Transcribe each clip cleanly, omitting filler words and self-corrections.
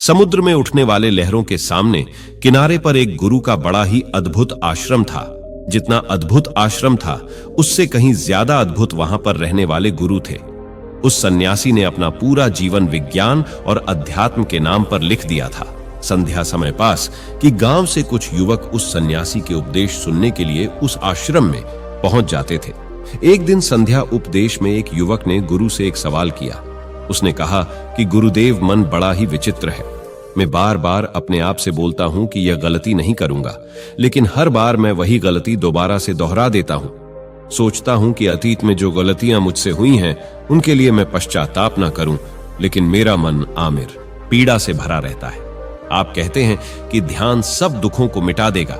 समुद्र में उठने वाले लहरों के सामने किनारे पर एक गुरु का बड़ा ही अद्भुत आश्रम था। जितना अद्भुत आश्रम था, उससे कहीं ज्यादा अद्भुत वहां पर रहने वाले गुरु थे। उस सन्यासी ने अपना पूरा जीवन विज्ञान और अध्यात्म के नाम पर लिख दिया था। संध्या समय पास कि गांव से कुछ युवक उस सन्यासी के उपदेश सुनने के लिए उस आश्रम में पहुंच जाते थे। एक दिन संध्या उपदेश में एक युवक ने गुरु से एक सवाल किया। उसने कहा कि गुरुदेव, मन बड़ा ही विचित्र है। मैं बार बार अपने आप से बोलता हूं कि यह गलती नहीं करूंगा, लेकिन हर बार मैं वही गलती दोबारा से दोहरा देता हूं। सोचता हूं कि अतीत में जो गलतियां मुझसे हुई हैं उनके लिए मैं पश्चाताप न करूं, लेकिन मेरा मन आमिर पीड़ा से भरा रहता है। आप कहते हैं कि ध्यान सब दुखों को मिटा देगा,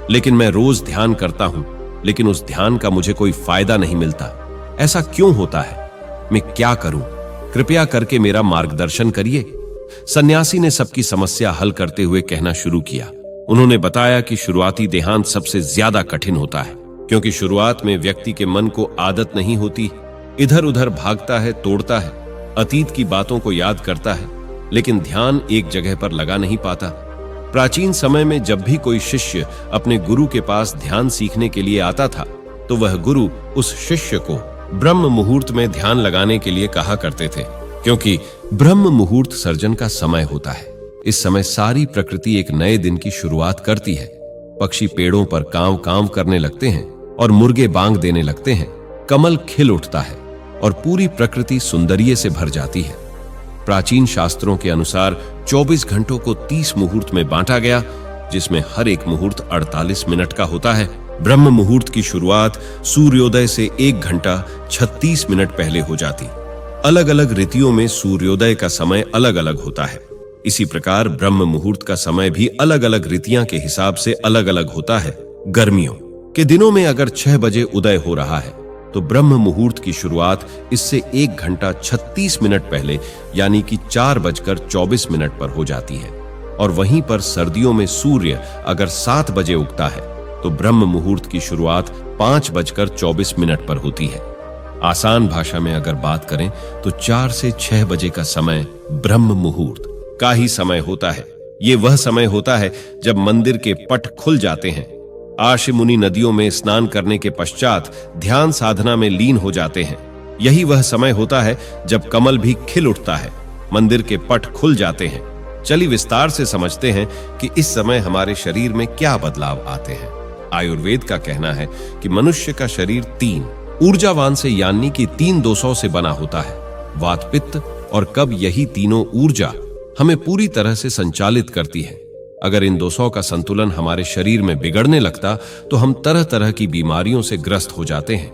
लेकिन मैं रोज ध्यान करता हूं, लेकिन उस ध्यान का मुझे कोई फायदा नहीं मिलता। ऐसा क्यों होता है? मैं क्या करूं? कृपया करके मेरा मार्गदर्शन करिए। सन्यासी ने सबकी समस्या हल करते हुए कहना शुरू किया। उन्होंने बताया कि शुरुआती देहांत सबसे ज्यादा कठिन होता है, क्योंकि शुरुआत में व्यक्ति के मन को आदत नहीं होती, इधर उधर भागता है, तोड़ता है, अतीत की बातों को याद करता है, लेकिन ध्यान एक जगह पर लगा नहीं पाता। प्राचीन समय में जब भी कोई शिष्य अपने गुरु के पास ध्यान सीखने के लिए आता था, तो वह गुरु उस शिष्य को ब्रह्म मुहूर्त में ध्यान लगाने के लिए कहा करते थे, क्योंकि ब्रह्म मुहूर्त सर्जन का समय होता है। इस समय सारी प्रकृति एक नए दिन की शुरुआत करती है। पक्षी पेड़ों पर कांव कांव करने लगते हैं और मुर्गे बांग देने लगते हैं। कमल खिल उठता है और पूरी प्रकृति सुंदरिये से भर जाती है। प्राचीन शास्त्रों के अनुसार 24 घंटों को 30 मुहूर्त में बांटा गया, जिसमें हर एक मुहूर्त 48 मिनट का होता है। ब्रह्म मुहूर्त की शुरुआत सूर्योदय से 1 घंटा 36 मिनट पहले हो जाती। अलग अलग ऋतुओं में सूर्योदय का समय अलग अलग होता है। इसी प्रकार ब्रह्म मुहूर्त का समय भी अलग अलग ऋतुओं के हिसाब से अलग अलग होता है। गर्मियों के दिनों में अगर 6 बजे उदय हो रहा है, तो ब्रह्म मुहूर्त की शुरुआत इससे 1 घंटा 36 मिनट पहले यानी कि 4:24 पर हो जाती है। और वहीं पर सर्दियों में सूर्य अगर 7 बजे उगता है, तो ब्रह्म मुहूर्त की शुरुआत 5:24 पर होती है। आसान भाषा में अगर बात करें तो 4 से 6 बजे का समय ब्रह्म मुहूर्त का ही समय होता है। ये वह समय होता है जब मंदिर के पट खुल जाते हैं, आर्षि मुनि नदियों में स्नान करने के पश्चात ध्यान साधना में लीन हो जाते हैं। यही वह समय होता है जब कमल भी खिल उठता है, मंदिर के पट खुल जाते हैं। चलिए विस्तार से समझते हैं कि इस समय हमारे शरीर में क्या बदलाव आते हैं। आयुर्वेद का कहना है कि मनुष्य का शरीर 3 ऊर्जावान से यानी कि 3 दोषों से बना होता है, वात, पित्त और कब। यही तीनों ऊर्जा हमें पूरी तरह से संचालित करती है। अगर इन दोषों का संतुलन हमारे शरीर में बिगड़ने लगता तो हम तरह तरह की बीमारियों से ग्रस्त हो जाते हैं।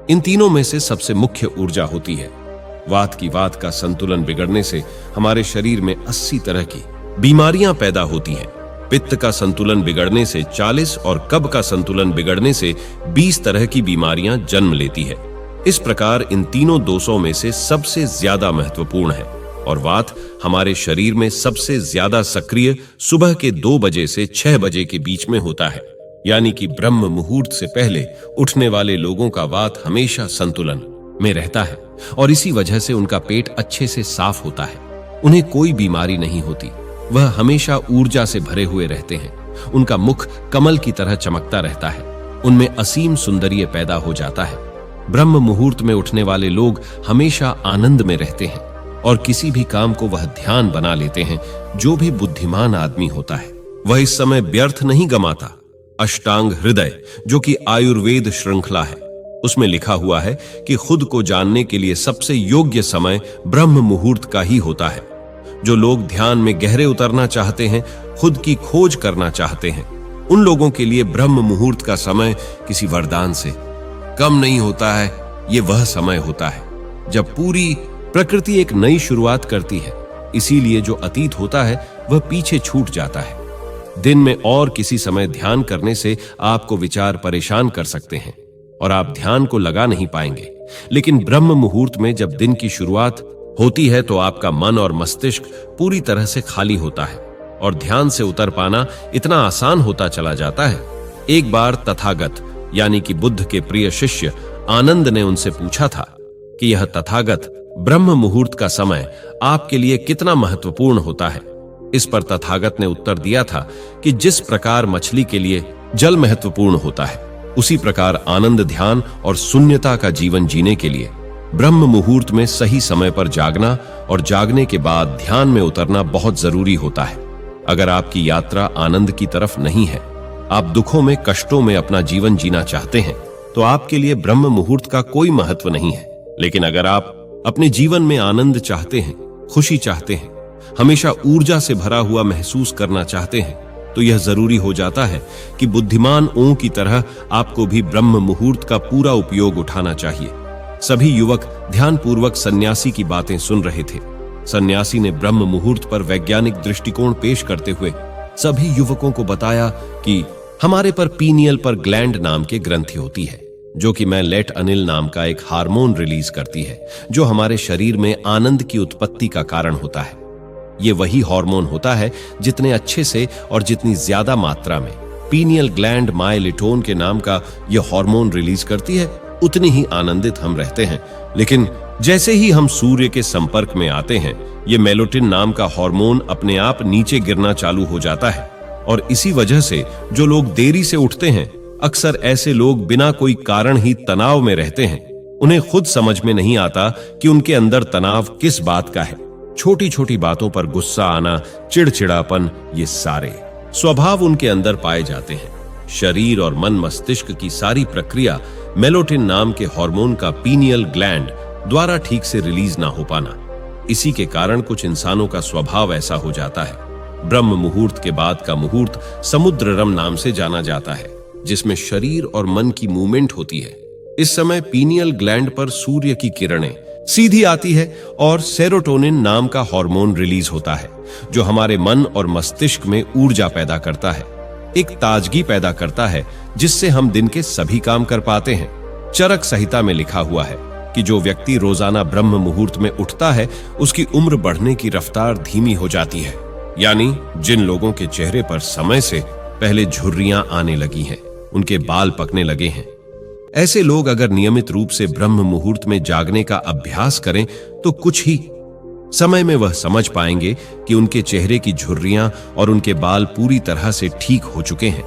इन तीनों में से सबसे मुख्य ऊर्जा होती है वात की। वात का संतुलन बिगड़ने से हमारे शरीर में 80 तरह की बीमारियां पैदा होती हैं। पित्त का संतुलन बिगड़ने से 40 और कब का संतुलन बिगड़ने से 20 तरह की बीमारियां जन्म लेती है। इस प्रकार इन तीनों दोषों में से सबसे ज्यादा महत्वपूर्ण है और वात हमारे शरीर में सबसे ज्यादा सक्रिय सुबह के 2 बजे से 6 बजे के बीच में होता है, यानी कि ब्रह्म मुहूर्त से पहले उठने वाले लोगों का वात हमेशा संतुलन में रहता है और इसी वजह से उनका पेट अच्छे से साफ होता है। उन्हें कोई बीमारी नहीं होती, वह हमेशा ऊर्जा से भरे हुए रहते हैं। उनका मुख कमल की तरह चमकता रहता है, उनमें असीम सुंदरिय पैदा हो जाता है। ब्रह्म मुहूर्त में उठने वाले लोग हमेशा आनंद में रहते हैं और किसी भी काम को वह ध्यान बना लेते हैं। जो भी बुद्धिमान आदमी होता है वह इस समय व्यर्थ नहीं गमाता। अष्टांग हृदय जो कि आयुर्वेद श्रृंखला है, उसमें लिखा हुआ है कि खुद को जानने के लिए सबसे योग्य समय ब्रह्म मुहूर्त का ही होता है। जो लोग ध्यान में गहरे उतरना चाहते हैं, खुद की खोज करना चाहते हैं, उन लोगों के लिए ब्रह्म मुहूर्त का समय किसी वरदान से कम नहीं होता है। ये वह समय होता है जब पूरी प्रकृति एक नई शुरुआत करती है। इसीलिए जो अतीत होता है वह पीछे छूट जाता है। दिन में और किसी समय ध्यान करने से आपको विचार परेशान कर सकते हैं और आप ध्यान को लगा नहीं पाएंगे, लेकिन ब्रह्म मुहूर्त में जब दिन की शुरुआत होती है तो आपका मन और मस्तिष्क पूरी तरह से खाली होता है और ध्यान से उतर पाना इतना आसान होता चला जाता है। एक बार तथागत यानी कि बुद्ध के प्रिय शिष्य आनंद ने उनसे पूछा था कि यह तथागत ब्रह्म मुहूर्त का समय आपके लिए कितना महत्वपूर्ण होता है। इस पर तथागत ने उत्तर दिया था कि जिस प्रकार मछली के लिए जल महत्वपूर्ण होता है, उसी प्रकार आनंद, ध्यान और शून्यता का जीवन जीने के लिए ब्रह्म मुहूर्त में सही समय पर जागना और जागने के बाद ध्यान में उतरना बहुत जरूरी होता है। अगर आपकी यात्रा आनंद की तरफ नहीं है, आप दुखों में, कष्टों में अपना जीवन जीना चाहते हैं, तो आपके लिए ब्रह्म मुहूर्त का कोई महत्व नहीं है। लेकिन अगर आप अपने जीवन में आनंद चाहते हैं, खुशी चाहते हैं, हमेशा ऊर्जा से भरा हुआ महसूस करना चाहते हैं, तो यह जरूरी हो जाता है कि बुद्धिमान ओं की तरह आपको भी ब्रह्म मुहूर्त का पूरा उपयोग उठाना चाहिए। सभी युवक ध्यानपूर्वक सन्यासी की बातें सुन रहे थे। सन्यासी ने ब्रह्म मुहूर्त पर वैज्ञानिक दृष्टिकोण पेश करते हुए सभी युवकों को बताया कि हमारे पर पीनियल पर ग्लैंड नाम की ग्रंथि होती है, जो कि मेलेट अनिल नाम का एक हार्मोन रिलीज करती है, जो हमारे शरीर में आनंद की उत्पत्ति का कारण होता है। ये वही हार्मोन होता है जितने अच्छे से और जितनी ज्यादा मात्रा में पीनियल ग्लैंड माइलिटोन के नाम का यह हार्मोन रिलीज करती है, उतनी ही आनंदित हम रहते हैं। लेकिन जैसे ही हम सूर्य के संपर्क में आते हैं, ये मेलेटोनिन नाम का हार्मोन अपने आप नीचे गिरना चालू हो जाता है। और इसी वजह से जो लोग देरी से उठते हैं, अक्सर ऐसे लोग बिना कोई कारण ही तनाव में रहते हैं। उन्हें खुद समझ में नहीं आता कि उनके अंदर तनाव किस बात का है। छोटी छोटी बातों पर गुस्सा आना, चिड़चिड़ापन, ये सारे स्वभाव उनके अंदर पाए जाते हैं। शरीर और मन मस्तिष्क की सारी प्रक्रिया मेलेटोनिन नाम के हार्मोन का पीनियल ग्लैंड द्वारा ठीक से रिलीज ना हो पाना, इसी के कारण कुछ इंसानों का स्वभाव ऐसा हो जाता है। ब्रह्म मुहूर्त के बाद का मुहूर्त समुद्ररम नाम से जाना जाता है, जिसमें शरीर और मन की मूवमेंट होती है। इस समय पीनियल ग्लैंड पर सूर्य की किरणें सीधी आती है और सेरोटोनिन नाम का हार्मोन रिलीज होता है, जो हमारे मन और मस्तिष्क में ऊर्जा पैदा करता है, एक ताजगी पैदा करता है, जिससे हम दिन के सभी काम कर पाते हैं। चरक संहिता में लिखा हुआ है कि जो व्यक्ति रोजाना ब्रह्म मुहूर्त में उठता है, उसकी उम्र बढ़ने की रफ्तार धीमी हो जाती है। यानी जिन लोगों के चेहरे पर समय से पहले झुर्रियां आने लगी हैं, उनके बाल पकने लगे हैं, ऐसे लोग अगर नियमित रूप से ब्रह्म मुहूर्त में जागने का अभ्यास करें, तो कुछ ही समय में वह समझ पाएंगे कि उनके चेहरे की झुर्रियां और उनके बाल पूरी तरह से ठीक हो चुके हैं।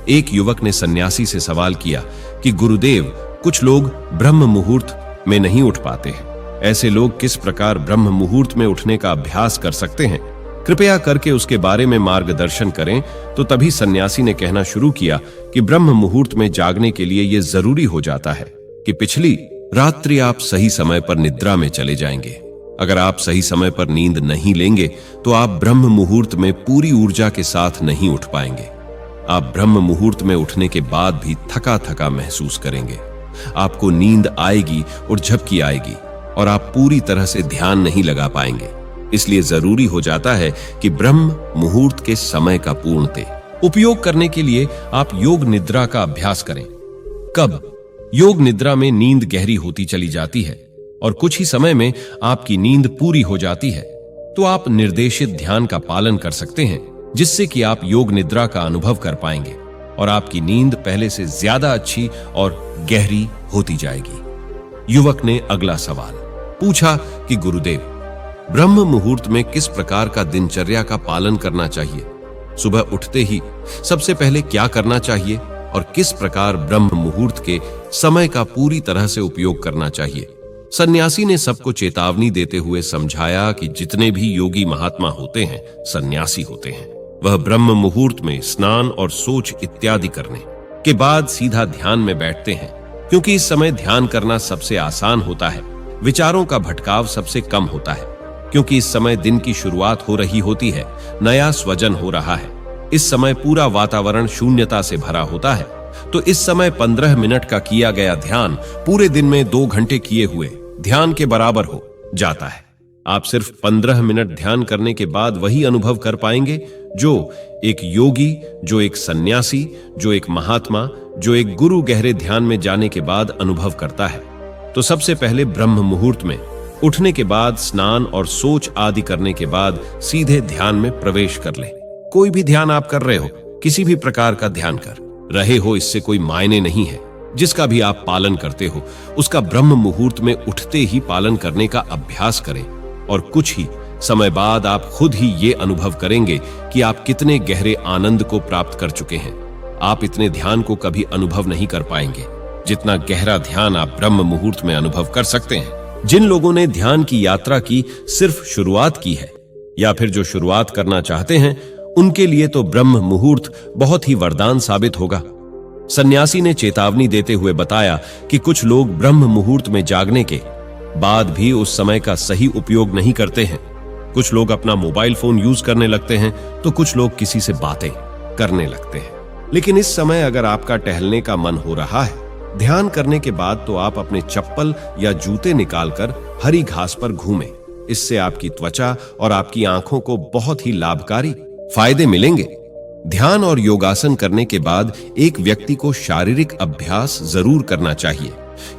एक युवक ने सन्यासी से सवाल किया कि गुरुदेव, कुछ लोग ब्रह्म मुहूर्त में नहीं उठ पाते हैं, ऐसे लोग किस प्रकार ब्रह्म मुहूर्त में उठने का अभ्यास कर सकते हैं? कृपया करके उसके बारे में मार्गदर्शन करें। तो तभी सन्यासी ने कहना शुरू किया कि ब्रह्म मुहूर्त में जागने के लिए यह जरूरी हो जाता है कि पिछली रात्रि आप सही समय पर निद्रा में चले जाएंगे। अगर आप सही समय पर नींद नहीं लेंगे, तो आप ब्रह्म मुहूर्त में पूरी ऊर्जा के साथ नहीं उठ पाएंगे। आप ब्रह्म मुहूर्त में उठने के बाद भी थका थका महसूस करेंगे। आपको नींद आएगी और झपकी आएगी और आप पूरी तरह से ध्यान नहीं लगा पाएंगे। इसलिए जरूरी हो जाता है कि ब्रह्म मुहूर्त के समय का पूर्णतः उपयोग करने के लिए आप योग निद्रा का अभ्यास करें। कब योग निद्रा में नींद गहरी होती चली जाती है और कुछ ही समय में आपकी नींद पूरी हो जाती है, तो आप निर्देशित ध्यान का पालन कर सकते हैं, जिससे कि आप योग निद्रा का अनुभव कर पाएंगे और आपकी नींद पहले से ज्यादा अच्छी और गहरी होती जाएगी। युवक ने अगला सवाल पूछा कि गुरुदेव, ब्रह्म मुहूर्त में किस प्रकार का दिनचर्या का पालन करना चाहिए? सुबह उठते ही सबसे पहले क्या करना चाहिए और किस प्रकार ब्रह्म मुहूर्त के समय का पूरी तरह से उपयोग करना चाहिए? सन्यासी ने सबको चेतावनी देते हुए समझाया कि जितने भी योगी महात्मा होते हैं, सन्यासी होते हैं, वह ब्रह्म मुहूर्त में स्नान और सोच इत्यादि करने के बाद सीधा ध्यान में बैठते हैं, क्योंकि इस समय ध्यान करना सबसे आसान होता है। विचारों का भटकाव सबसे कम होता है, क्योंकि इस समय दिन की शुरुआत हो रही होती है, नया स्वजन हो रहा है। इस समय पूरा वातावरण शून्यता से भरा होता है, तो इस समय 15 मिनट का किया गया ध्यान पूरे दिन में 2 घंटे किए हुए ध्यान के बराबर हो जाता है। आप सिर्फ 15 मिनट ध्यान करने के बाद वही अनुभव कर पाएंगे जो एक योगी, जो एक सन्यासी, जो एक महात्मा, जो एक गुरु गहरे ध्यान में जाने के बाद अनुभव करता है। तो सबसे पहले ब्रह्म मुहूर्त में उठने के बाद स्नान और सोच आदि करने के बाद सीधे ध्यान में प्रवेश कर ले। कोई भी ध्यान आप कर रहे हो, किसी भी प्रकार का ध्यान कर रहे हो, इससे कोई मायने नहीं है। जिसका भी आप पालन करते हो, उसका ब्रह्म मुहूर्त में उठते ही पालन करने का अभ्यास करें और कुछ ही समय बाद आप खुद ही ये अनुभव करेंगे कि आप कितने गहरे आनंद को प्राप्त कर चुके हैं। आप इतने ध्यान को कभी अनुभव नहीं कर पाएंगे जितना गहरा ध्यान आप ब्रह्म मुहूर्त में अनुभव कर सकते हैं। जिन लोगों ने ध्यान की यात्रा की सिर्फ शुरुआत की है या फिर जो शुरुआत करना चाहते हैं, उनके लिए तो ब्रह्म मुहूर्त बहुत ही वरदान साबित होगा। सन्यासी ने चेतावनी देते हुए बताया कि कुछ लोग ब्रह्म मुहूर्त में जागने के बाद भी उस समय का सही उपयोग नहीं करते हैं। कुछ लोग अपना मोबाइल फोन यूज करने लगते हैं तो कुछ लोग किसी से बातें करने लगते हैं। लेकिन इस समय अगर आपका टहलने का मन हो रहा है, ध्यान करने के बाद तो आप अपने चप्पल या जूते निकालकर हरी घास पर घूमें। इससे आपकी त्वचा और आपकी आंखों को बहुत ही लाभकारी फायदे मिलेंगे। ध्यान और योगासन करने के बाद एक व्यक्ति को शारीरिक अभ्यास जरूर करना चाहिए,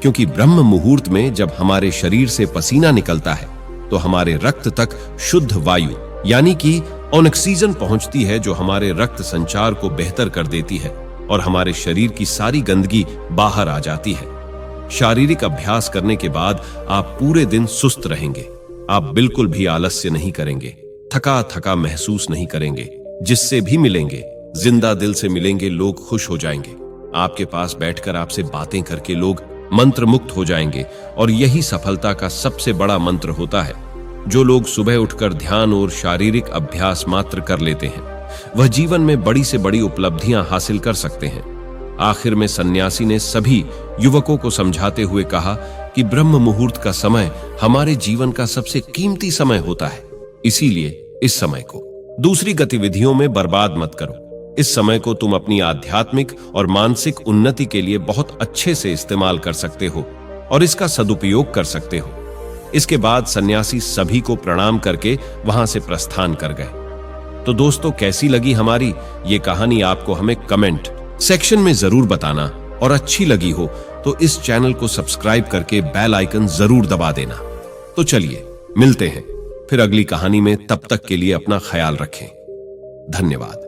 क्योंकि ब्रह्म मुहूर्त में जब हमारे शरीर से पसीना निकलता है तो हमारे रक्त तक शुद्ध वायु यानी कि ऑक्सीजन पहुंचती है, जो हमारे रक्त संचार को बेहतर कर देती है और हमारे शरीर की सारी गंदगी बाहर आ जाती है। शारीरिक अभ्यास करने के बाद आप पूरे दिन सुस्त रहेंगे। आप बिल्कुल भी आलस्य नहीं करेंगे, थका थका महसूस नहीं करेंगे। जिससे भी मिलेंगे, जिंदा दिल से मिलेंगे, लोग खुश हो जाएंगे। आपके पास बैठकर आपसे बातें करके लोग मंत्र मुक्त हो जाएंगे और यही सफलता का सबसे बड़ा मंत्र होता है। जो लोग सुबह उठकर ध्यान और शारीरिक अभ्यास मात्र कर लेते हैं, वह जीवन में बड़ी से बड़ी उपलब्धियां हासिल कर सकते हैं। आखिर में सन्यासी ने सभी युवकों को समझाते हुए कहा कि ब्रह्म मुहूर्त का समय हमारे जीवन का सबसे कीमती समय होता है। इसीलिए इस समय को दूसरी गतिविधियों में बर्बाद मत करो। इस समय को तुम अपनी आध्यात्मिक और मानसिक उन्नति के लिए बहुत अच्छे से इस्तेमाल कर सकते हो और इसका सदुपयोग कर सकते हो। इसके बाद सन्यासी सभी को प्रणाम करके वहां से प्रस्थान कर गए। तो दोस्तों, कैसी लगी हमारी ये कहानी? आपको हमें कमेंट सेक्शन में जरूर बताना, और अच्छी लगी हो तो इस चैनल को सब्सक्राइब करके बेल आइकन जरूर दबा देना। तो चलिए मिलते हैं फिर अगली कहानी में। तब तक के लिए अपना ख्याल रखें। धन्यवाद।